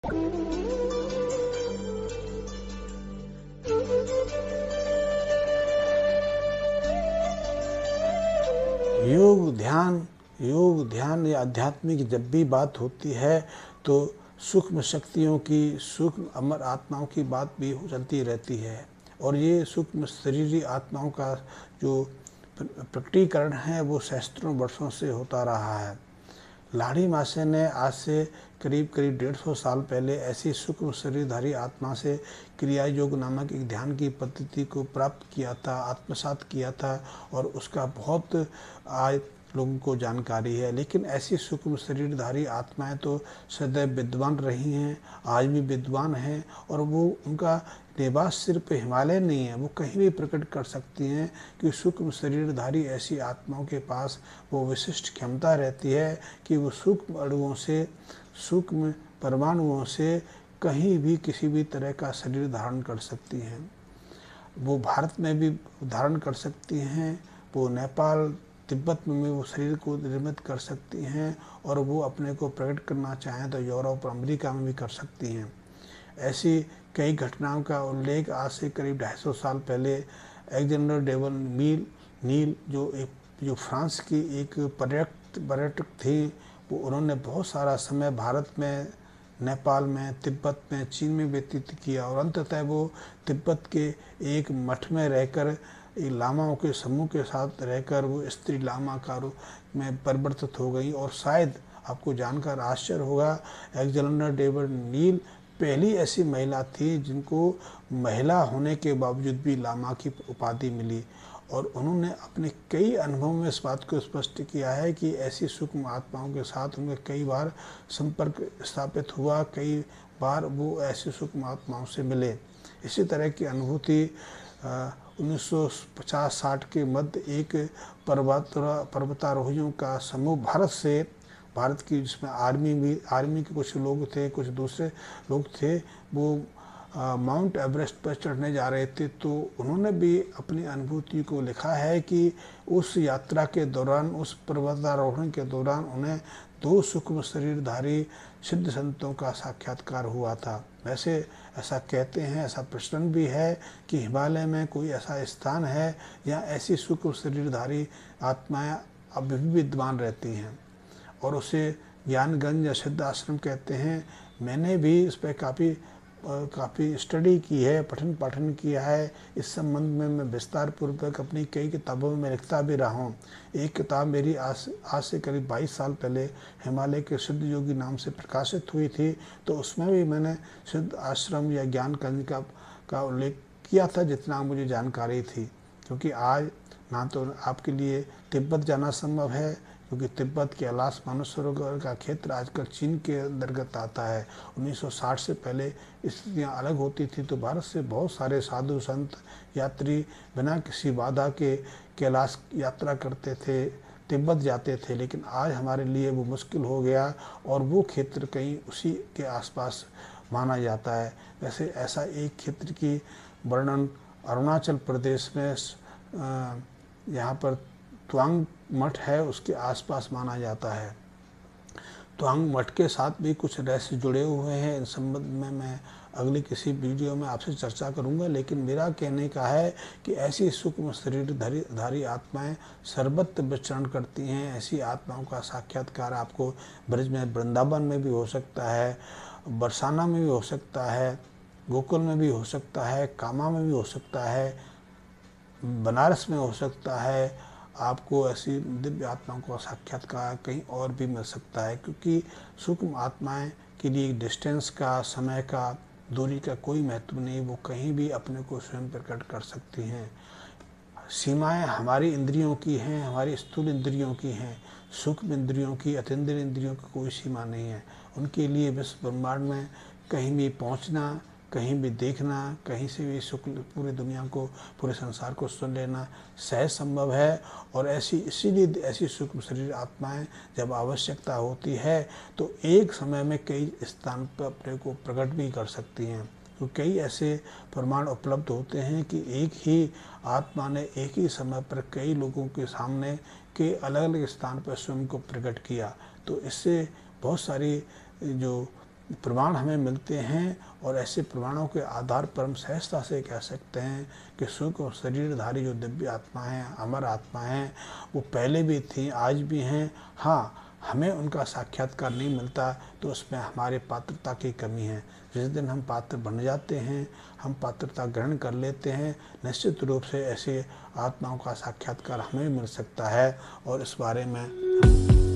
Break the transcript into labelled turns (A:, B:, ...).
A: योग ध्यान या अध्यात्म की जब भी बात होती है तो सूक्ष्म शक्तियों की, सूक्ष्म अमर आत्माओं की बात भी चलती रहती है। और ये सूक्ष्म शरीरी आत्माओं का जो प्रकटीकरण है वो सहस्त्रों वर्षों से होता रहा है। लाहिड़ी मासे ने आज से करीब 150 साल पहले ऐसी सूक्ष्म शरीरधारी आत्मा से क्रिया योग नामक एक ध्यान की पद्धति को प्राप्त किया था, आत्मसात किया था, और उसका बहुत आज लोगों को जानकारी है। लेकिन ऐसी सूक्ष्म शरीरधारी आत्माएं तो सदैव विद्वान रही हैं, आज भी विद्वान हैं, और वो उनका निवास सिर्फ हिमालय नहीं है, वो कहीं भी प्रकट कर सकती हैं कि सूक्ष्म शरीरधारी ऐसी आत्माओं के पास वो विशिष्ट क्षमता रहती है कि वो सूक्ष्म अणुओं से, सूक्ष्म परमाणुओं से कहीं भी किसी भी तरह का शरीर धारण कर सकती हैं। वो भारत में भी धारण कर सकती हैं, वो नेपाल तिब्बत में वो शरीर को निर्मित कर सकती हैं, और वो अपने को प्रकट करना चाहें तो यूरोप और अमेरिका में भी कर सकती हैं। ऐसी कई घटनाओं का उल्लेख आज से करीब 250 साल पहले अलेक्जेंडर डेवन नील जो फ्रांस की एक पर्यटक थी, वो उन्होंने बहुत सारा समय भारत में, नेपाल में, तिब्बत में, चीन में व्यतीत किया, और अंततः वो तिब्बत के एक मठ में रहकर लामाओं के समूह के साथ रहकर वो स्त्री लामा का रूप में परिवर्तित हो गई। और शायद आपको जानकर आश्चर्य होगा, अलेक्जेंडर डेवन नील पहली ऐसी महिला थी जिनको महिला होने के बावजूद भी लामा की उपाधि मिली। और उन्होंने अपने कई अनुभवों में इस बात को स्पष्ट किया है कि ऐसी सूक्ष्म आत्माओं के साथ उनका कई बार संपर्क स्थापित हुआ, कई बार वो ऐसी सूक्ष्म आत्माओं से मिले। इसी तरह की अनुभूति 1950-60 के मध्य एक पर्वतारोहियों का समूह भारत की, जिसमें आर्मी के कुछ लोग थे, कुछ दूसरे लोग थे, वो माउंट एवरेस्ट पर चढ़ने जा रहे थे। तो उन्होंने भी अपनी अनुभूति को लिखा है कि उस यात्रा के दौरान, उस पर्वतारोहण के दौरान उन्हें 2 सूक्ष्म शरीरधारी सिद्ध संतों का साक्षात्कार हुआ था। वैसे ऐसा कहते हैं, ऐसा प्रचलन भी है कि हिमालय में कोई ऐसा स्थान है जहाँ ऐसी सूक्ष्म शरीरधारी आत्माएं अभी भी विद्वान रहती हैं, और उसे ज्ञानगंज या सिद्ध आश्रम कहते हैं। मैंने भी इस पर काफ़ी स्टडी की है, पठन पाठन किया है। इस संबंध में मैं विस्तार पूर्वक अपनी कई किताबों में लिखता भी रहा हूँ। एक किताब मेरी आज से करीब 22 साल पहले हिमालय के सिद्ध योगी नाम से प्रकाशित हुई थी, तो उसमें भी मैंने सिद्ध आश्रम या ज्ञानगंज का उल्लेख किया था जितना मुझे जानकारी थी। क्योंकि आज ना तो आपके लिए तिब्बत जाना संभव है, क्योंकि तिब्बत के अलास मानसरोवर का क्षेत्र आजकल चीन के अंतर्गत आता है। 1960 से पहले स्थितियाँ अलग होती थी, तो भारत से बहुत सारे साधु संत यात्री बिना किसी बाधा के कैलाश यात्रा करते थे, तिब्बत जाते थे। लेकिन आज हमारे लिए वो मुश्किल हो गया, और वो क्षेत्र कहीं उसी के आसपास माना जाता है। वैसे ऐसा एक क्षेत्र की वर्णन अरुणाचल प्रदेश में यहाँ पर त्वांग मठ है, उसके आसपास माना जाता है। त्वांग मठ के साथ भी कुछ रहस्य जुड़े हुए हैं। इन संबंध में मैं अगली किसी वीडियो में आपसे चर्चा करूंगा। लेकिन मेरा कहने का है कि ऐसी सूक्ष्म शरीरधारी आत्माएं सर्वत्र विचरण करती हैं। ऐसी आत्माओं का साक्षात्कार आपको ब्रज में, वृंदावन में भी हो सकता है, बरसाना में भी हो सकता है, गोकुल में भी हो सकता है, कामा में भी हो सकता है, बनारस में हो सकता है। आपको ऐसी दिव्य आत्माओं का साक्षात्कार कहीं और भी मिल सकता है, क्योंकि सूक्ष्म आत्माएं के लिए डिस्टेंस का, समय का, दूरी का कोई महत्व नहीं। वो कहीं भी अपने को स्वयं प्रकट कर सकती हैं। सीमाएं हमारी इंद्रियों की हैं, हमारी स्थूल इंद्रियों की हैं। सूक्ष्म इंद्रियों की, अतीन्द्रिय इंद्रियों की कोई सीमा नहीं है। उनके लिए विश्व ब्रह्मांड में कहीं भी पहुंचना, कहीं भी देखना, कहीं से भी पूरी दुनिया को, पूरे संसार को सुन लेना सहज संभव है। और इसीलिए ऐसी सूक्ष्म शरीर आत्माएं जब आवश्यकता होती है तो एक समय में कई स्थान पर अपने को प्रकट भी कर सकती हैं। तो कई ऐसे प्रमाण उपलब्ध होते हैं कि एक ही आत्मा ने एक ही समय पर कई लोगों के सामने के अलग अलग स्थान पर स्वयं को प्रकट किया। तो इससे बहुत सारी जो प्रमाण हमें मिलते हैं और ऐसे प्रमाणों के आधार पर हम सहजता से कह सकते हैं कि सूक्ष्म शरीरधारी जो दिव्य आत्मा हैं, अमर आत्मा हैं, वो पहले भी थी, आज भी हैं। हाँ, हमें उनका साक्षात्कार नहीं मिलता तो उसमें हमारे पात्रता की कमी है। जिस दिन हम पात्र बन जाते हैं, हम पात्रता ग्रहण कर लेते हैं, निश्चित रूप से ऐसे आत्माओं का साक्षात्कार हमें मिल सकता है। और इस बारे में